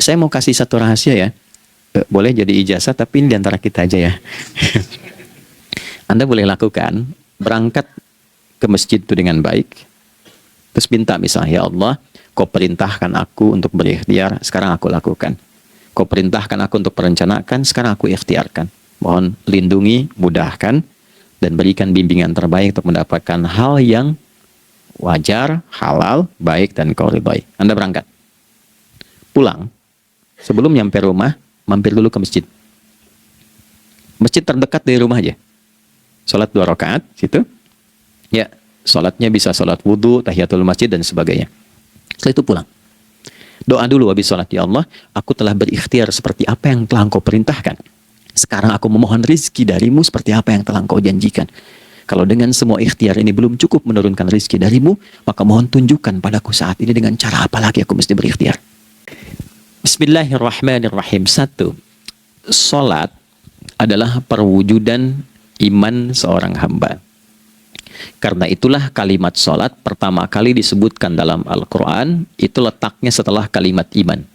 Saya mau kasih satu rahasia ya. Boleh jadi ijazah, tapi ini diantara kita aja ya. Anda boleh lakukan, berangkat ke masjid itu dengan baik, terus minta misalnya, ya Allah, kau perintahkan aku untuk berikhtiar, sekarang aku lakukan. Kau perintahkan aku untuk merencanakan, sekarang aku ikhtiarkan. Mohon lindungi, mudahkan, dan berikan bimbingan terbaik untuk mendapatkan hal yang wajar, halal, baik, dan kau ridhai. Anda berangkat. Pulang, sebelum nyampe rumah, mampir dulu ke masjid. Masjid terdekat dari rumah aja. Sholat 2 rakaat, situ. Ya, sholatnya bisa sholat wudhu, tahiyatul masjid, dan sebagainya. Setelah itu pulang. Doa dulu habis sholat, ya Allah, aku telah berikhtiar seperti apa yang telah engkau perintahkan. Sekarang aku memohon rizki darimu seperti apa yang telah engkau janjikan. Kalau dengan semua ikhtiar ini belum cukup menurunkan rizki darimu, maka mohon tunjukkan padaku saat ini dengan cara apa lagi aku mesti berikhtiar. Bismillahirrahmanirrahim. 1. Salat adalah perwujudan iman seorang hamba. Karena itulah kalimat salat pertama kali disebutkan dalam Al-Quran, itu letaknya setelah kalimat iman.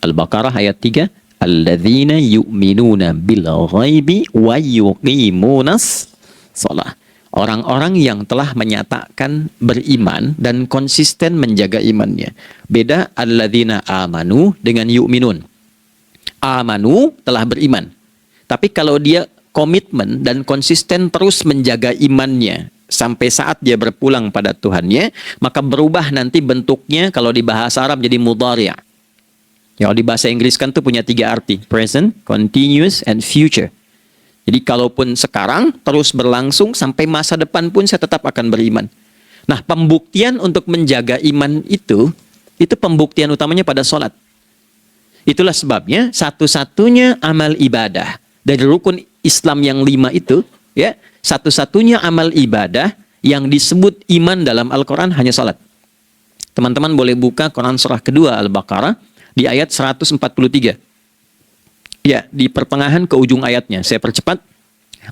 Al-Baqarah ayat 3, alladzina yu'minuna bil ghaibi wa yuqimunas shalah. Orang-orang yang telah menyatakan beriman dan konsisten menjaga imannya. Beda alladzina amanu dengan yu'minun. Amanu telah beriman. Tapi kalau dia komitmen dan konsisten terus menjaga imannya sampai saat dia berpulang pada Tuhannya, maka berubah nanti bentuknya kalau di bahasa Arab jadi mudhari'. Ya, di bahasa Inggris kan tuh punya 3 arti, present, continuous, and future. Jadi kalaupun sekarang terus berlangsung sampai masa depan pun saya tetap akan beriman. Nah, pembuktian untuk menjaga iman itu pembuktian utamanya pada sholat. Itulah sebabnya satu-satunya amal ibadah dari rukun Islam yang 5 itu, ya, satu-satunya amal ibadah yang disebut iman dalam Al-Quran hanya salat. Teman-teman boleh buka Quran surah kedua Al-Baqarah di ayat 143. Ya, di pertengahan ke ujung ayatnya. Saya percepat.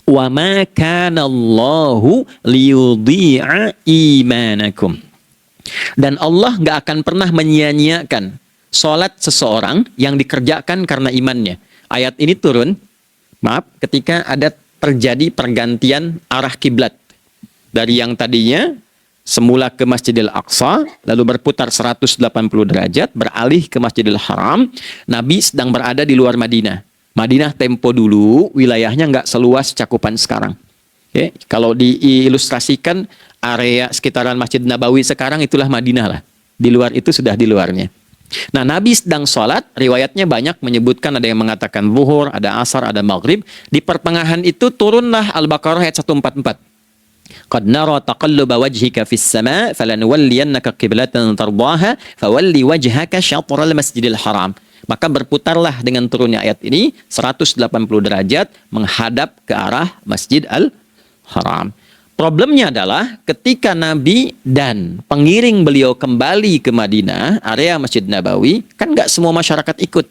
Wa ma kana Allahu liyudhi'a imanakum. Dan Allah nggak akan pernah menyia-nyiakan salat seseorang yang dikerjakan karena imannya. Ayat ini turun, ketika ada terjadi pergantian arah kiblat dari yang tadinya semula ke Masjidil Aqsa, lalu berputar 180 derajat, beralih ke Masjidil Haram. Nabi sedang berada di luar Madinah. Madinah tempo dulu, wilayahnya nggak seluas cakupan sekarang. Oke, kalau diilustrasikan area sekitaran Masjid Nabawi sekarang itulah Madinah lah. Di luar itu sudah di luarnya. Nah, Nabi sedang sholat, riwayatnya banyak menyebutkan, ada yang mengatakan zuhur, ada asar, ada maghrib. Di pertengahan itu turunlah Al-Baqarah ayat 144. Qad nara taqalluba wajhika fis sama' falanuwalliyannaka qiblatan tardaha fawalli wajhaka syatral masjidil haram. Maka berputarlah dengan turunnya ayat ini 180 derajat menghadap ke arah Masjid Al-Haram. Problemnya adalah ketika Nabi dan pengiring beliau kembali ke Madinah, area Masjid Nabawi, kan nggak semua masyarakat ikut.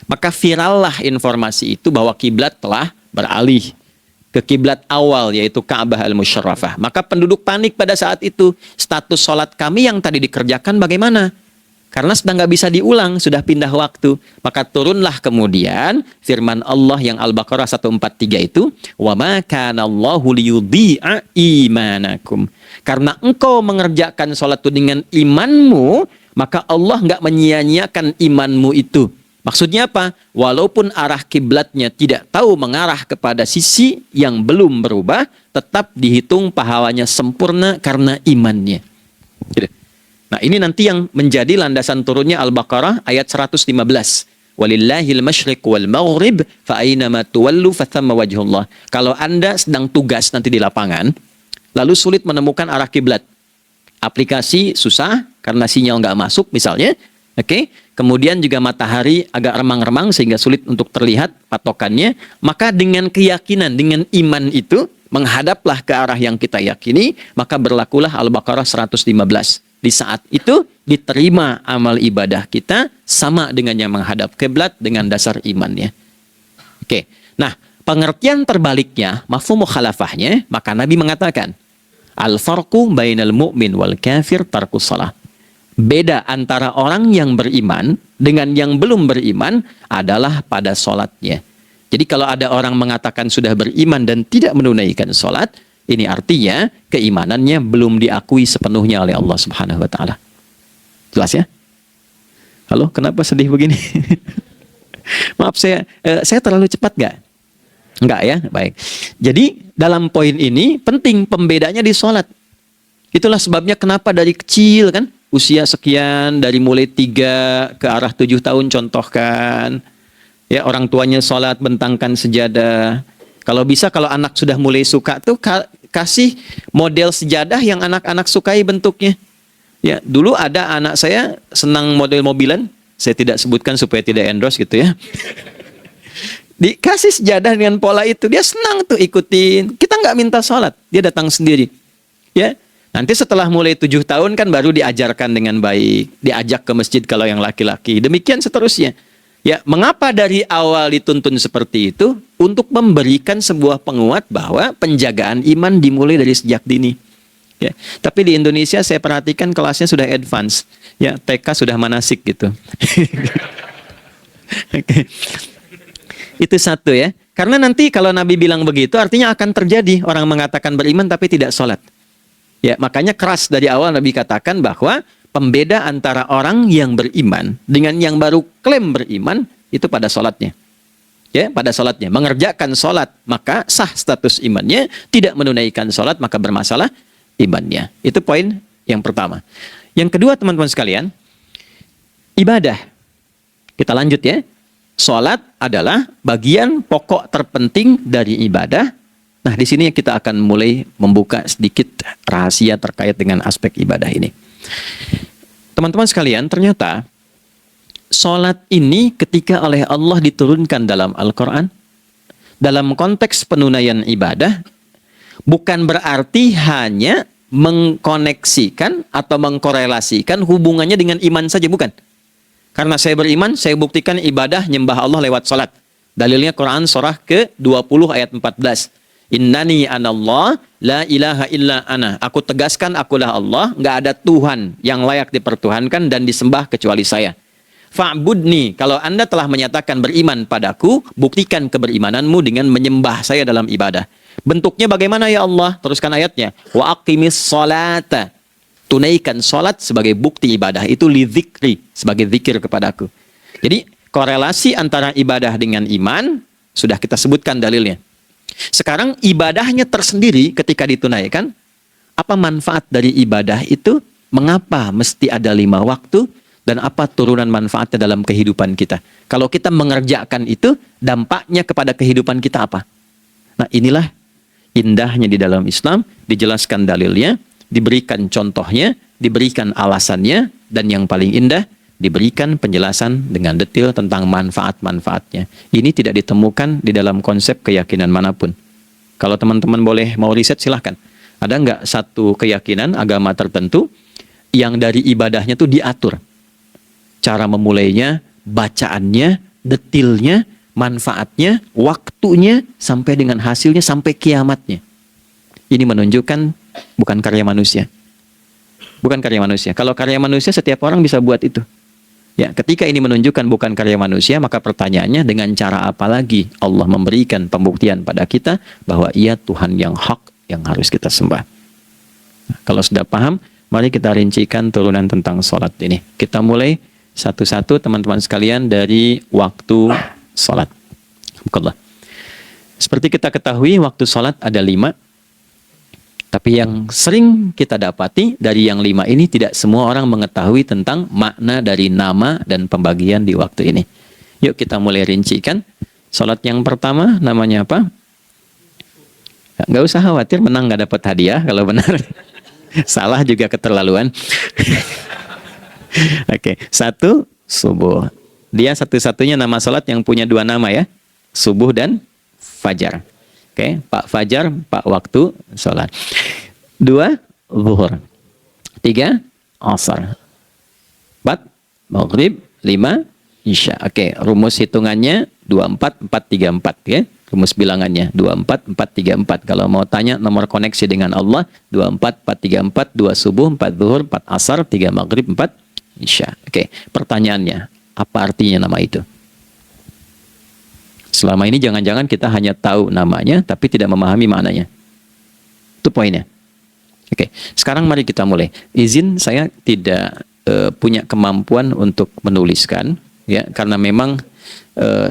Maka virallah informasi itu bahwa kiblat telah beralih ke kiblat awal, yaitu Ka'bah Al-Musyarrafah. Maka penduduk panik pada saat itu. Status sholat kami yang tadi dikerjakan bagaimana? Karena sedang nggak bisa diulang, sudah pindah waktu. Maka turunlah kemudian firman Allah yang Al-Baqarah 143 itu, wa ma kana Allahu liyudhi'a imanakum. Karena engkau mengerjakan sholat itu dengan imanmu, maka Allah nggak menyia-nyiakan imanmu itu. Maksudnya apa? Walaupun arah kiblatnya tidak tahu mengarah kepada sisi yang belum berubah, tetap dihitung pahalanya sempurna karena imannya. Gitu. Nah, ini nanti yang menjadi landasan turunnya Al-Baqarah ayat 115. Walillahil masyriq wal maghrib fa aynama tuwallu fathamma wajhullah. Kalau Anda sedang tugas nanti di lapangan, lalu sulit menemukan arah kiblat. Aplikasi susah karena sinyal nggak masuk misalnya. Oke. Kemudian juga matahari agak remang-remang sehingga sulit untuk terlihat patokannya. Maka dengan keyakinan, dengan iman itu, menghadaplah ke arah yang kita yakini, maka berlakulah Al-Baqarah 115. Di saat itu diterima amal ibadah kita sama dengan yang menghadap kiblat dengan dasar imannya. Oke. Nah, pengertian terbaliknya, mafhum mukhalafahnya, maka Nabi mengatakan, al-farqu bainal mu'min wal kafir tarkus shalah. Beda antara orang yang beriman dengan yang belum beriman adalah pada sholatnya. Jadi kalau ada orang mengatakan sudah beriman dan tidak menunaikan sholat, ini artinya keimanannya belum diakui sepenuhnya oleh Allah Subhanahu wa Ta'ala. Jelas ya? Halo, kenapa sedih begini? Maaf, saya terlalu cepat nggak? Enggak ya? Baik. Jadi dalam poin ini penting pembedanya di sholat. Itulah sebabnya kenapa dari kecil kan, usia sekian, dari mulai 3 ke arah 7 tahun contohkan. Ya, orang tuanya sholat bentangkan sejadah. Kalau bisa, kalau anak sudah mulai suka tuh kasih model sejadah yang anak-anak sukai bentuknya. Ya, dulu ada anak saya senang model mobilan. Saya tidak sebutkan supaya tidak endorse gitu ya. Dikasih sejadah dengan pola itu, dia senang tuh ikutin. Kita nggak minta sholat, dia datang sendiri. Ya, nanti setelah mulai 7 tahun kan baru diajarkan dengan baik, diajak ke masjid kalau yang laki-laki. Demikian seterusnya. Ya, mengapa dari awal dituntun seperti itu? Untuk memberikan sebuah penguat bahwa penjagaan iman dimulai dari sejak dini. Ya, tapi di Indonesia saya perhatikan kelasnya sudah advance. Ya, TK sudah manasik gitu. Oke. Itu satu ya. Karena nanti kalau Nabi bilang begitu artinya akan terjadi orang mengatakan beriman tapi tidak sholat. Ya, makanya keras dari awal Nabi katakan bahwa pembeda antara orang yang beriman dengan yang baru klaim beriman itu pada sholatnya. Ya, pada sholatnya. Mengerjakan sholat maka sah status imannya, tidak menunaikan sholat maka bermasalah imannya. Itu poin yang pertama. Yang kedua teman-teman sekalian, ibadah. Kita lanjut ya. Sholat adalah bagian pokok terpenting dari ibadah. Nah, di sini kita akan mulai membuka sedikit rahasia terkait dengan aspek ibadah ini. Teman-teman sekalian, ternyata sholat ini ketika oleh Allah diturunkan dalam Al-Quran, dalam konteks penunaian ibadah, bukan berarti hanya mengkoneksikan atau mengkorelasikan hubungannya dengan iman saja, bukan. Karena saya beriman, saya buktikan ibadah nyembah Allah lewat sholat. Dalilnya Quran surah ke-20 ayat 14. Innani anallah la ilaha illa ana. Aku tegaskan akulah Allah, nggak ada Tuhan yang layak dipertuhankan dan disembah kecuali saya. Fa'budni, kalau Anda telah menyatakan beriman padaku, buktikan keberimananmu dengan menyembah saya dalam ibadah. Bentuknya bagaimana ya Allah? Teruskan ayatnya. Wa aqimis sholata. Tunaikan sholat sebagai bukti ibadah. Itu li dzikri, sebagai zikir kepadaku. Jadi korelasi antara ibadah dengan iman sudah kita sebutkan dalilnya. Sekarang ibadahnya tersendiri ketika ditunaikan, apa manfaat dari ibadah itu? Mengapa mesti ada 5 waktu? Dan apa turunan manfaatnya dalam kehidupan kita? Kalau kita mengerjakan itu, dampaknya kepada kehidupan kita apa? Nah, inilah indahnya di dalam Islam, dijelaskan dalilnya, diberikan contohnya, diberikan alasannya, dan yang paling indah, diberikan penjelasan dengan detail tentang manfaat-manfaatnya. Ini tidak ditemukan di dalam konsep keyakinan manapun. Kalau teman-teman boleh mau riset, silahkan. Ada nggak satu keyakinan agama tertentu yang dari ibadahnya tuh diatur? Cara memulainya, bacaannya, detailnya, manfaatnya, waktunya, sampai dengan hasilnya, sampai kiamatnya. Ini menunjukkan bukan karya manusia. Bukan karya manusia. Kalau karya manusia, setiap orang bisa buat itu. Ya, ketika ini menunjukkan bukan karya manusia, maka pertanyaannya dengan cara apa lagi Allah memberikan pembuktian pada kita bahwa Ia Tuhan yang hak yang harus kita sembah. Nah, kalau sudah paham, mari kita rincikan turunan tentang sholat ini. Kita mulai satu-satu teman-teman sekalian dari waktu sholat. Seperti kita ketahui, waktu sholat ada 5. Tapi yang sering kita dapati dari yang 5 ini tidak semua orang mengetahui tentang makna dari nama dan pembagian di waktu ini. Yuk kita mulai rincikan. Salat yang pertama namanya apa? Nggak usah khawatir, menang nggak dapat hadiah kalau benar. Salah juga keterlaluan. Oke, 1 subuh. Dia satu-satunya nama salat yang punya 2 nama ya. Subuh dan fajar. Oke, Pak Fajar, Pak waktu sholat. 2, zuhur. 3, asar. 4, maghrib. 5, isya. Oke, rumus hitungannya 24, 4, 3, 4. Ya. Rumus bilangannya 24, 4, 3, 4. Kalau mau tanya nomor koneksi dengan Allah, 24, 4, 3, 4. 2 subuh, 4 zuhur, 4 asar, 3 maghrib, 4 Isya. Oke, pertanyaannya, apa artinya nama itu? Selama ini jangan-jangan kita hanya tahu namanya, tapi tidak memahami maknanya. Itu poinnya. Oke, sekarang mari kita mulai. Izin saya tidak punya kemampuan untuk menuliskan, ya, karena memang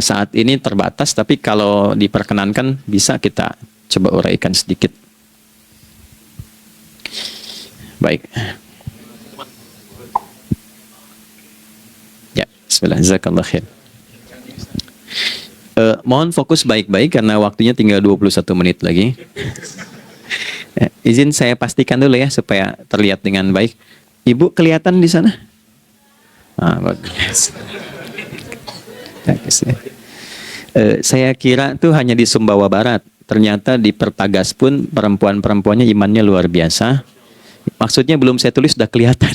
saat ini terbatas, tapi kalau diperkenankan bisa kita coba uraikan sedikit. Baik. Ya, bismillah, jazakallah khair. Mohon fokus baik-baik karena waktunya tinggal 21 menit lagi. Izin saya pastikan dulu ya supaya terlihat dengan baik. Ibu kelihatan di sana? Bagus. Saya kira tuh hanya di Sumbawa Barat. Ternyata di Pertagas pun perempuan-perempuannya imannya luar biasa. Maksudnya belum saya tulis sudah kelihatan.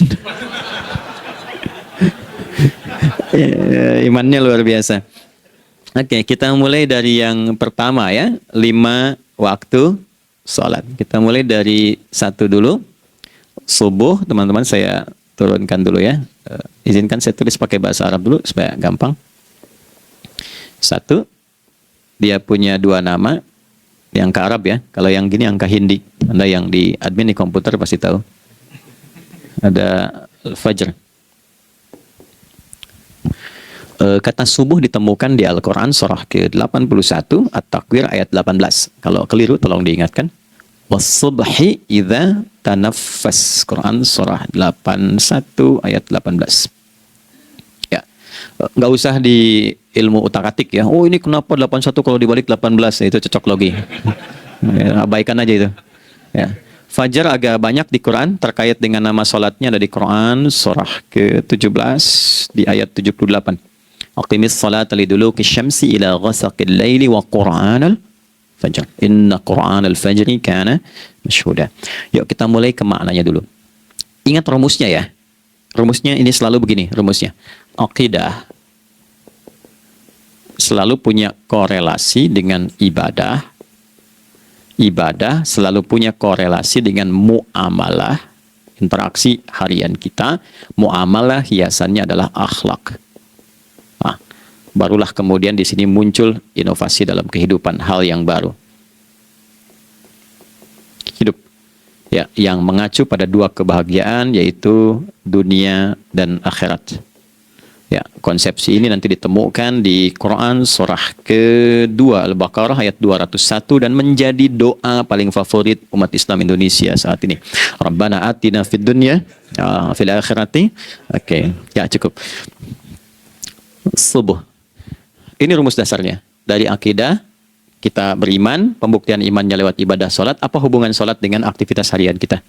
Imannya luar biasa. Oke, kita mulai dari yang pertama ya. 5 waktu sholat. Kita mulai dari 1 dulu. Subuh, teman-teman saya turunkan dulu ya. Izinkan saya tulis pakai bahasa Arab dulu supaya gampang. 1, dia punya 2 nama. Yang ke Arab ya. Kalau yang gini angka Hindi. Anda yang di admin di komputer pasti tahu. Ada Fajr. Kata subuh ditemukan di Al-Quran surah ke-81 At-Takwir ayat 18. Kalau keliru tolong diingatkan. Was-subhi idza tanaffas. Quran surah 81 ayat 18. Ya. Nggak usah di ilmu utak-atik ya. Oh ini kenapa 81 kalau dibalik 18? Itu cocok logi. Ya, abaikan aja itu. Ya. Fajar agak banyak di Quran terkait dengan nama salatnya ada di Quran surah ke-17 di ayat 78. Aqimis salata liduluki syamsi ila ghasaqil laili wa qur'anal fajr. Inna qur'anal fajri kana masyhuda. Yuk kita mulai ke maknanya dulu. Ingat rumusnya ya. Rumusnya ini selalu begini rumusnya. Aqidah selalu punya korelasi dengan ibadah. Ibadah selalu punya korelasi dengan muamalah, interaksi harian kita. Muamalah hiasannya adalah akhlak. Nah, barulah kemudian di sini muncul inovasi dalam kehidupan, hal yang baru. Hidup ya, yang mengacu pada 2 kebahagiaan yaitu dunia dan akhirat. Ya, konsepsi ini nanti ditemukan di Quran surah ke-2 Al-Baqarah ayat 201 dan menjadi doa paling favorit umat Islam Indonesia saat ini. Rabbana atina fid dunya fil akhirati. Oke, ya cukup. Subuh. Ini rumus dasarnya. Dari akidah kita beriman, pembuktian imannya lewat ibadah salat. Apa hubungan salat dengan aktivitas harian kita?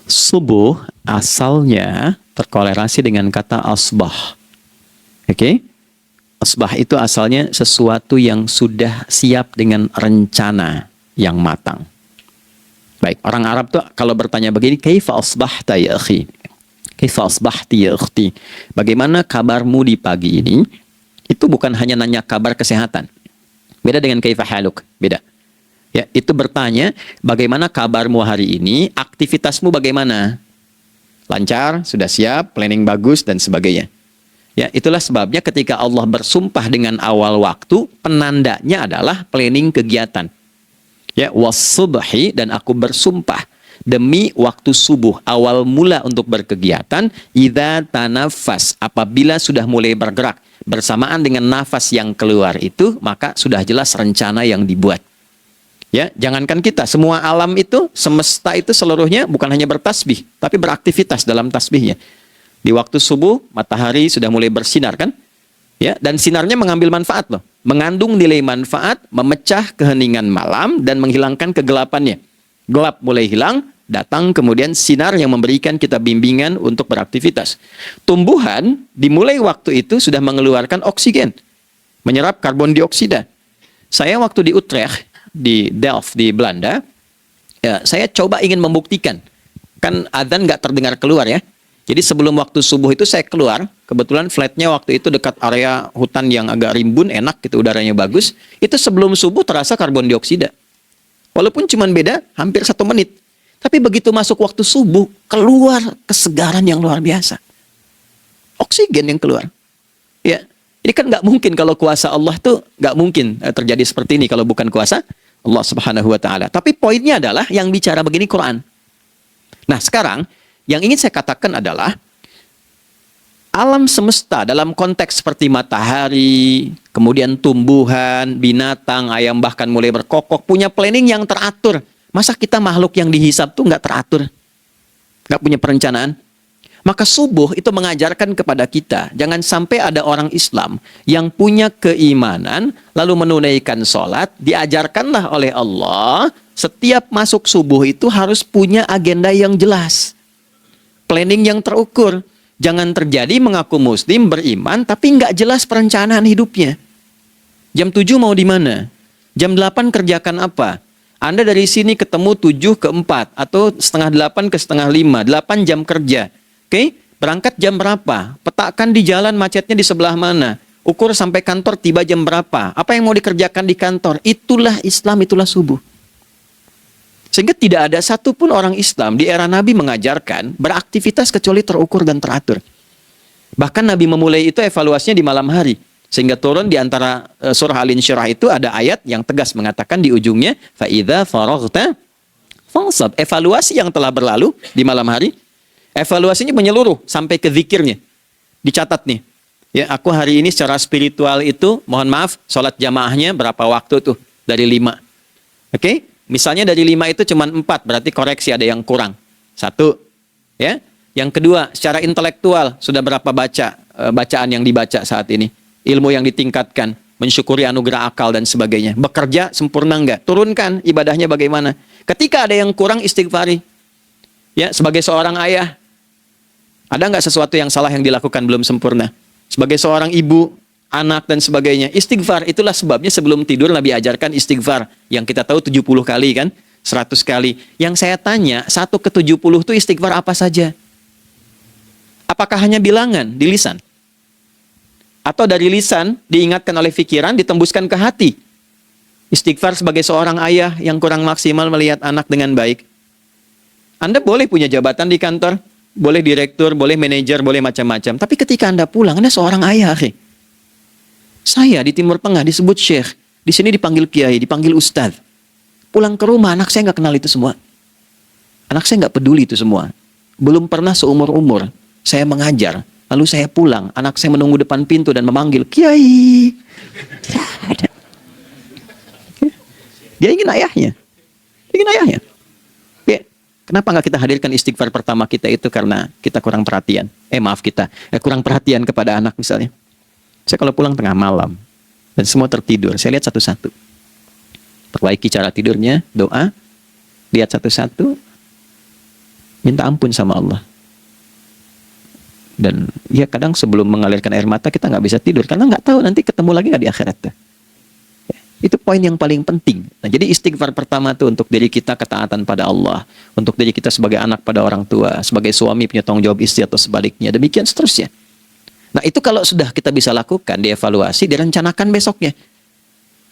Subuh asalnya terkorelasi dengan kata asbah. Oke? Asbah itu asalnya sesuatu yang sudah siap dengan rencana yang matang. Baik, orang Arab tuh kalau bertanya begini, kaifa asbahta ya akhi? Kaifa asbahti ya ukhti? Bagaimana kabarmu di pagi ini? Itu bukan hanya nanya kabar kesehatan. Beda dengan kaifa haluk, beda. Ya, itu bertanya, bagaimana kabarmu hari ini, aktivitasmu bagaimana? Lancar, sudah siap, planning bagus, dan sebagainya. Ya, itulah sebabnya ketika Allah bersumpah dengan awal waktu, penandanya adalah planning kegiatan. Ya, was-subhi, dan aku bersumpah demi waktu subuh, awal mula untuk berkegiatan, idza tanafas, apabila sudah mulai bergerak, bersamaan dengan nafas yang keluar itu, maka sudah jelas rencana yang dibuat. Ya, jangankan kita, semua alam itu, semesta itu seluruhnya bukan hanya bertasbih, tapi beraktivitas dalam tasbihnya. Di waktu subuh, matahari sudah mulai bersinar kan? Ya, dan sinarnya mengambil manfaat loh. Mengandung nilai manfaat, memecah keheningan malam dan menghilangkan kegelapannya. Gelap mulai hilang, datang kemudian sinar yang memberikan kita bimbingan untuk beraktivitas. Tumbuhan dimulai waktu itu sudah mengeluarkan oksigen, menyerap karbon dioksida. Saya waktu di Utrecht, di Delft di Belanda, ya, saya coba ingin membuktikan. Kan adzan nggak terdengar keluar ya. Jadi sebelum waktu subuh itu saya keluar, kebetulan flatnya waktu itu dekat area hutan yang agak rimbun, enak gitu, udaranya bagus. Itu sebelum subuh terasa karbon dioksida. Walaupun cuma beda hampir 1 menit. Tapi begitu masuk waktu subuh, keluar kesegaran yang luar biasa. Oksigen yang keluar. Ya, ini kan nggak mungkin kalau kuasa Allah tuh nggak mungkin terjadi seperti ini kalau bukan kuasa Allah Subhanahu Wa Taala. Tapi poinnya adalah yang bicara begini Quran. Nah sekarang yang ingin saya katakan adalah alam semesta dalam konteks seperti matahari, kemudian tumbuhan, binatang, ayam bahkan mulai berkokok punya planning yang teratur. Masa kita makhluk yang dihisab tuh nggak teratur, nggak punya perencanaan? Maka subuh itu mengajarkan kepada kita, jangan sampai ada orang Islam yang punya keimanan, lalu menunaikan sholat, diajarkanlah oleh Allah, setiap masuk subuh itu harus punya agenda yang jelas. Planning yang terukur. Jangan terjadi mengaku muslim, beriman, tapi nggak jelas perencanaan hidupnya. Jam 7 mau di mana? Jam 8 kerjakan apa? Anda dari sini ketemu 7 ke 4, atau setengah 8 ke setengah 5, 8 jam kerja. Oke, berangkat jam berapa? Petakan di jalan macetnya di sebelah mana? Ukur sampai kantor tiba jam berapa? Apa yang mau dikerjakan di kantor? Itulah Islam, itulah subuh. Sehingga tidak ada satupun orang Islam di era Nabi mengajarkan beraktivitas kecuali terukur dan teratur. Bahkan Nabi memulai itu evaluasinya di malam hari. Sehingga turun di antara surah Al-Insyirah itu ada ayat yang tegas mengatakan di ujungnya, فَإِذَا فَرَغْتَ فَانْصَبْ. Evaluasi yang telah berlalu di malam hari. Evaluasinya menyeluruh sampai ke zikirnya. Dicatat nih. Ya, aku hari ini secara spiritual itu, mohon maaf, sholat jamaahnya berapa waktu tuh? Dari 5. Oke? Misalnya dari 5 itu cuma 4, berarti koreksi ada yang kurang. 1. Ya. Yang kedua, secara intelektual sudah berapa bacaan yang dibaca saat ini? Ilmu yang ditingkatkan, mensyukuri anugerah akal dan sebagainya. Bekerja sempurna enggak? Turunkan ibadahnya bagaimana? Ketika ada yang kurang, istighfari. Ya, sebagai seorang ayah, ada nggak sesuatu yang salah yang dilakukan belum sempurna? Sebagai seorang ibu, anak, dan sebagainya. Istighfar, itulah sebabnya sebelum tidur Nabi ajarkan istighfar. Yang kita tahu 70 kali kan? 100 kali. Yang saya tanya, 1 ke 70 itu istighfar apa saja? Apakah hanya bilangan di lisan? Atau dari lisan diingatkan oleh pikiran, ditembuskan ke hati? Istighfar sebagai seorang ayah yang kurang maksimal melihat anak dengan baik. Anda boleh punya jabatan di kantor, boleh direktur, boleh manajer, boleh macam-macam. Tapi ketika Anda pulang, Anda seorang ayah. Saya di Timur Tengah disebut syekh. Di sini dipanggil kiai, dipanggil ustadz. Pulang ke rumah, anak saya nggak kenal itu semua. Anak saya nggak peduli itu semua. Belum pernah seumur-umur saya mengajar. Lalu saya pulang, anak saya menunggu depan pintu dan memanggil, kiai. Dia ingin ayahnya. Ingin ayahnya. Kenapa nggak kita hadirkan istighfar pertama kita itu karena kita kurang perhatian? Kurang perhatian kepada anak misalnya. Saya kalau pulang tengah malam dan semua tertidur, saya lihat satu-satu. Perbaiki cara tidurnya, doa, lihat satu-satu, minta ampun sama Allah. Dan ya kadang sebelum mengalirkan air mata kita nggak bisa tidur karena nggak tahu nanti ketemu lagi nggak di akhirat. Itu poin yang paling penting. Nah, jadi istighfar pertama itu untuk diri kita ketaatan pada Allah, untuk diri kita sebagai anak pada orang tua, sebagai suami punya tanggung jawab istri atau sebaliknya, demikian seterusnya. Nah, itu kalau sudah kita bisa lakukan, dievaluasi, direncanakan besoknya.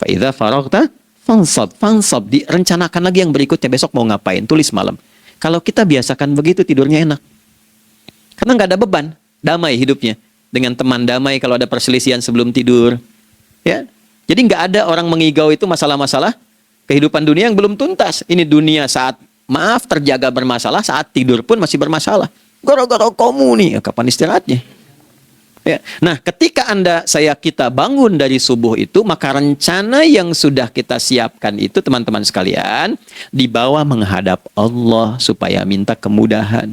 Fa'idha faraghta fansab, direncanakan lagi yang berikutnya, besok mau ngapain, tulis malam. Kalau kita biasakan begitu, tidurnya enak. Karena nggak ada beban, damai hidupnya. Dengan teman damai kalau ada perselisihan sebelum tidur. Ya. Jadi nggak ada orang mengigau itu masalah-masalah kehidupan dunia yang belum tuntas. Ini dunia saat maaf terjaga bermasalah, saat tidur pun masih bermasalah. Gara-gara kamu nih, kapan istirahatnya? Ya. Nah, ketika kita bangun dari subuh itu, maka rencana yang sudah kita siapkan itu, teman-teman sekalian, dibawa menghadap Allah supaya minta kemudahan,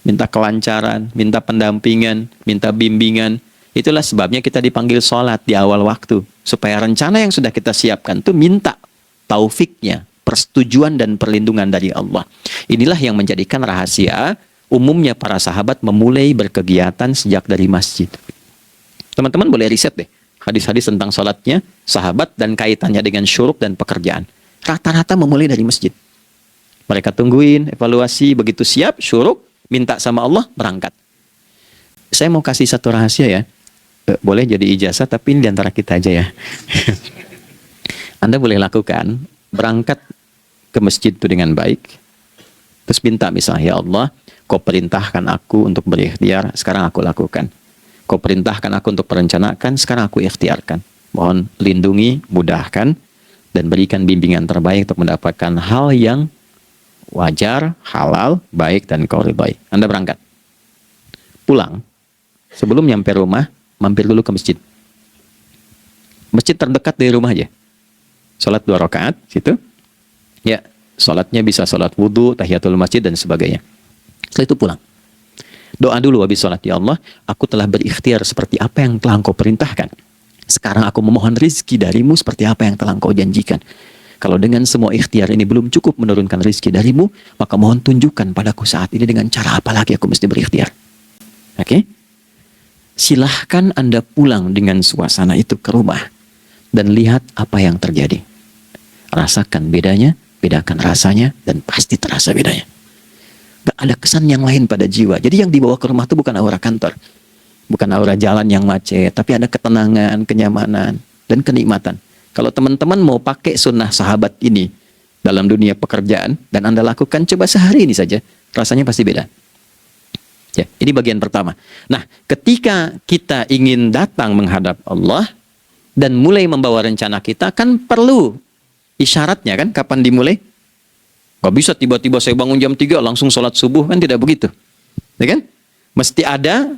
minta kelancaran, minta pendampingan, minta bimbingan. Itulah sebabnya kita dipanggil sholat di awal waktu. Supaya rencana yang sudah kita siapkan itu minta taufiknya, persetujuan dan perlindungan dari Allah. Inilah yang menjadikan rahasia umumnya para sahabat memulai berkegiatan sejak dari masjid. Teman-teman boleh riset deh hadis-hadis tentang sholatnya sahabat dan kaitannya dengan syuruk dan pekerjaan. Rata-rata memulai dari masjid. Mereka tungguin, evaluasi, begitu siap, syuruk, minta sama Allah, berangkat. Saya mau kasih satu rahasia ya. Boleh jadi ijazah, tapi ini diantara kita aja ya. Anda boleh lakukan, berangkat ke masjid itu dengan baik. Terus minta misalnya, ya Allah, kau perintahkan aku untuk berikhtiar, sekarang aku lakukan. Kau perintahkan aku untuk merencanakan, sekarang aku ikhtiarkan. Mohon lindungi, mudahkan, dan berikan bimbingan terbaik untuk mendapatkan hal yang wajar, halal, baik, dan kau ridhai. Anda berangkat. Pulang, sebelum nyampe rumah, mampir dulu ke masjid. Masjid terdekat dari rumah aja. Sholat 2 rakaat, situ. Ya, sholatnya bisa sholat wudhu, tahiyatul masjid, dan sebagainya. Setelah itu pulang. Doa dulu habis sholat. Ya Allah, aku telah berikhtiar seperti apa yang telah engkau perintahkan. Sekarang aku memohon rizki darimu seperti apa yang telah engkau janjikan. Kalau dengan semua ikhtiar ini belum cukup menurunkan rizki darimu, maka mohon tunjukkan padaku saat ini dengan cara apa lagi aku mesti berikhtiar. Oke? Silahkan Anda pulang dengan suasana itu ke rumah. Dan lihat apa yang terjadi. Rasakan bedanya, bedakan rasanya, dan pasti terasa bedanya. Gak ada kesan yang lain pada jiwa. Jadi yang dibawa ke rumah itu bukan aura kantor. Bukan aura jalan yang macet. Tapi ada ketenangan, kenyamanan, dan kenikmatan. Kalau teman-teman mau pakai sunnah sahabat ini dalam dunia pekerjaan, dan Anda lakukan, coba sehari ini saja. Rasanya pasti beda. Ya, ini bagian pertama. Nah, ketika kita ingin datang menghadap Allah, dan mulai membawa rencana kita, kan perlu isyaratnya kan, kapan dimulai? Gak bisa tiba-tiba saya bangun jam 3 langsung sholat subuh, kan tidak begitu. Ya kan? Mesti ada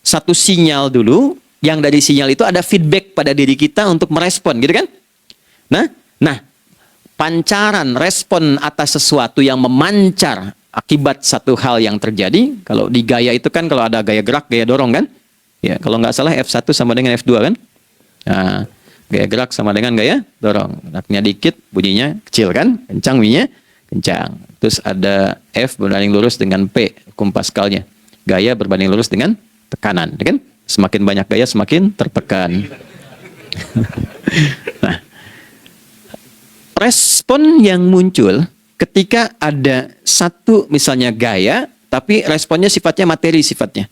satu sinyal dulu, yang dari sinyal itu ada feedback pada diri kita untuk merespon, gitu kan? Nah, pancaran respon atas sesuatu yang memancar akibat satu hal yang terjadi, kalau di gaya itu kan kalau ada gaya gerak, gaya dorong kan? Ya, kalau nggak salah F1 sama dengan F2 kan? Nah, gaya gerak sama dengan gaya dorong. Geraknya dikit, bunyinya kecil kan? Kencang bunyinya. Kencang. Terus ada F berbanding lurus dengan P, hukum Pascalnya. Gaya berbanding lurus dengan tekanan, kan? Semakin banyak gaya, semakin tertekan. Nah, respon yang muncul ketika ada satu misalnya gaya, tapi responnya sifatnya materi sifatnya.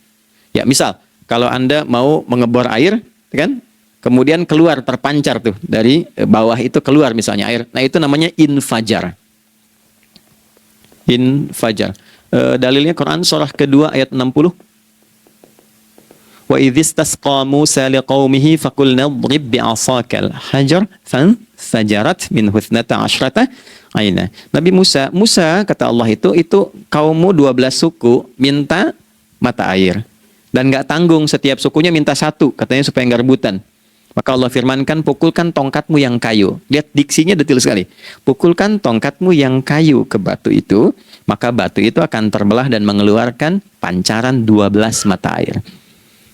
Ya, misal kalau Anda mau mengebor air, kan? Kemudian keluar terpancar tuh dari bawah itu keluar misalnya air. Nah, itu namanya infajar. Infajar. Dalilnya Quran surah kedua ayat 60. Wa idzistasqa Musa liqaumihi faqulna idrib bi'asakal hajar fanfajarat minhu 12 aina. Nabi Musa kata Allah itu kaummu 12 suku minta mata air. Dan nggak tanggung, setiap sukunya minta satu, katanya supaya nggak rebutan. Maka Allah firmankan, pukulkan tongkatmu yang kayu. Lihat diksinya detil sekali. Pukulkan tongkatmu yang kayu ke batu itu, maka batu itu akan terbelah dan mengeluarkan pancaran 12 mata air.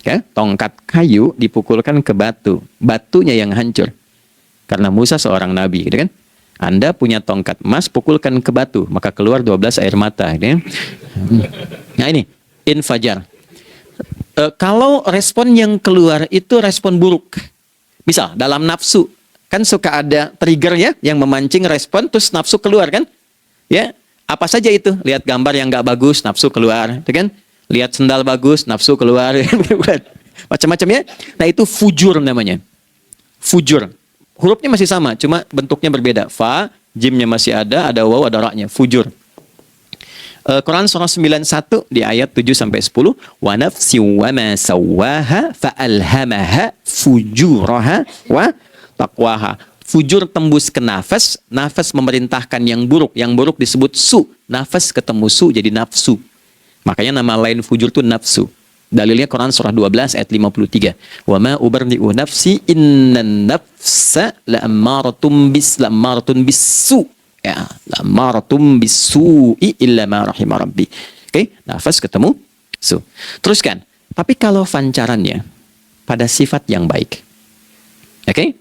Ya, tongkat kayu dipukulkan ke batu, batunya yang hancur. Karena Musa seorang nabi, gitu kan? Anda punya tongkat emas, pukulkan ke batu, maka keluar 12 air mata. Gitu kan? Nah ini, infajar. Kalau respon yang keluar itu respon buruk. Misal dalam nafsu, kan suka ada trigger ya yang memancing respon, terus nafsu keluar kan? Ya, apa saja itu? Lihat gambar yang nggak bagus, nafsu keluar, kan? Lihat sendal bagus, nafsu keluar, macam-macam ya. Nah itu fujur namanya. Fujur. Hurufnya masih sama, cuma bentuknya berbeda. Fa, jimnya masih ada waw, ada ra-nya. Fujur. Quran surah 91 di ayat 7-10. Wa nafsi wa ma sawwaha fa alhamaha fujuraha wa taqwaha. Fujur tembus ke nafas, nafas memerintahkan yang buruk disebut su. Nafas ketemu su jadi nafsu. Makanya nama lain fujur itu nafsu. Dalilnya Quran surah 12 ayat 53. Wa ma ubarri'u nafsi innan nafsa la'ammaratun bisu. Ya, la'ammaratun bisu'i illa ma rahimah rabbi. Oke, nafas ketemu su. Teruskan. Tapi kalau pancarannya pada sifat yang baik. Oke?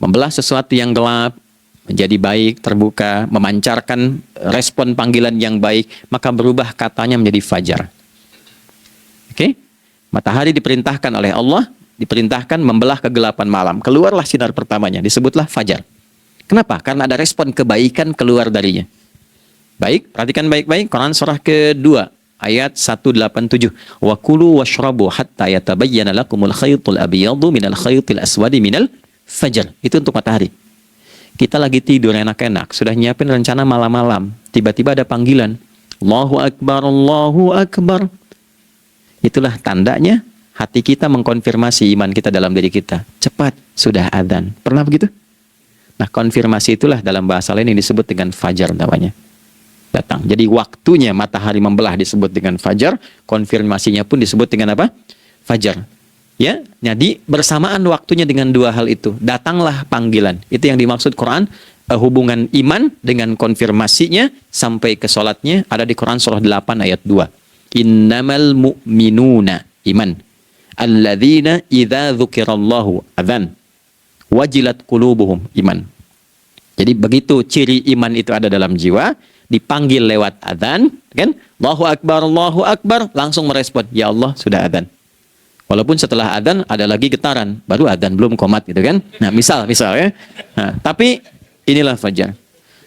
Membelah sesuatu yang gelap menjadi baik, terbuka, memancarkan respon panggilan yang baik, maka berubah katanya menjadi fajar. Oke? Matahari diperintahkan oleh Allah, diperintahkan membelah kegelapan malam. Keluarlah sinar pertamanya, disebutlah fajar. Kenapa? Karena ada respon kebaikan keluar darinya. Baik, perhatikan baik-baik. Quran surah kedua, ayat 187. Wa kulu washrabu hatta yatabayyana lakumul khaytul abyadu minal khaytil aswadi minal fajar. Itu untuk matahari. Kita lagi tidur enak-enak, sudah nyiapin rencana malam-malam. Tiba-tiba ada panggilan. Allahu Akbar, Allahu Akbar. Itulah tandanya hati kita mengkonfirmasi iman kita dalam diri kita. Cepat, sudah adzan. Pernah begitu? Nah, konfirmasi itulah dalam bahasa lain yang disebut dengan fajar namanya. Datang. Jadi waktunya matahari membelah disebut dengan fajar, konfirmasinya pun disebut dengan apa? Fajar. Ya, jadi bersamaan waktunya dengan dua hal itu. Datanglah panggilan. Itu yang dimaksud Quran, hubungan iman dengan konfirmasinya sampai ke sholatnya ada di Quran surah 8 ayat 2. Innamal mu'minuna iman. Alladzina idza dzukirallahu adzan. Wajilat qulubuhum iman. Jadi begitu ciri iman itu ada dalam jiwa, dipanggil lewat adzan, kan? Allahu Akbar, langsung merespon, ya Allah sudah adzan. Walaupun setelah adzan ada lagi getaran, baru adzan belum qomat gitu kan. Nah, misal ya. Nah, tapi inilah fajar.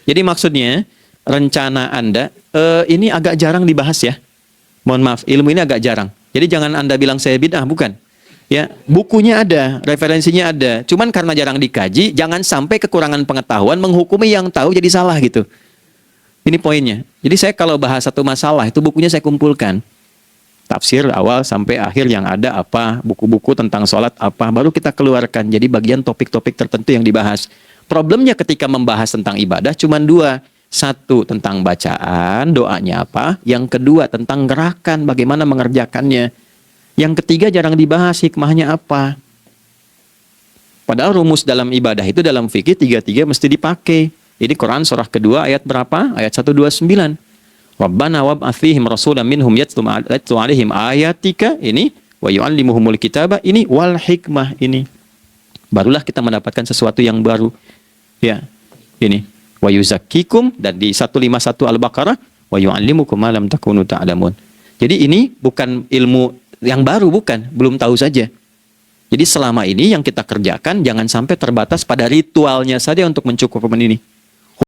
Jadi maksudnya rencana Anda ini agak jarang dibahas ya. Mohon maaf, ilmu ini agak jarang. Jadi jangan Anda bilang saya bid'ah, bukan. Ya, bukunya ada, referensinya ada. Cuman karena jarang dikaji, jangan sampai kekurangan pengetahuan menghukumi yang tahu jadi salah gitu. Ini poinnya. Jadi saya kalau bahas satu masalah, itu bukunya saya kumpulkan. Tafsir awal sampai akhir yang ada apa, buku-buku tentang sholat apa, baru kita keluarkan. Jadi bagian topik-topik tertentu yang dibahas. Problemnya ketika membahas tentang ibadah cuma dua. Satu, tentang bacaan, doanya apa. Yang kedua, tentang gerakan, bagaimana mengerjakannya. Yang ketiga jarang dibahas, hikmahnya apa. Padahal rumus dalam ibadah itu dalam fikih tiga-tiga mesti dipakai. Ini Quran surah kedua ayat berapa? Ayat 129. Rabbana wab'ats fihim rasulan minhum yatlu 'alaihim ayatika, ini wa yu'allimuhumul kitaba, ini wal hikmah, ini. Barulah kita mendapatkan sesuatu yang baru. Ya. Ini wa yuzakkikum, dan di 151 Al-Baqarah wa yu'allimukum ma lam takunu ta'lamun. Jadi ini bukan ilmu yang baru, bukan, belum tahu saja. Jadi selama ini yang kita kerjakan jangan sampai terbatas pada ritualnya saja untuk mencukupi ini.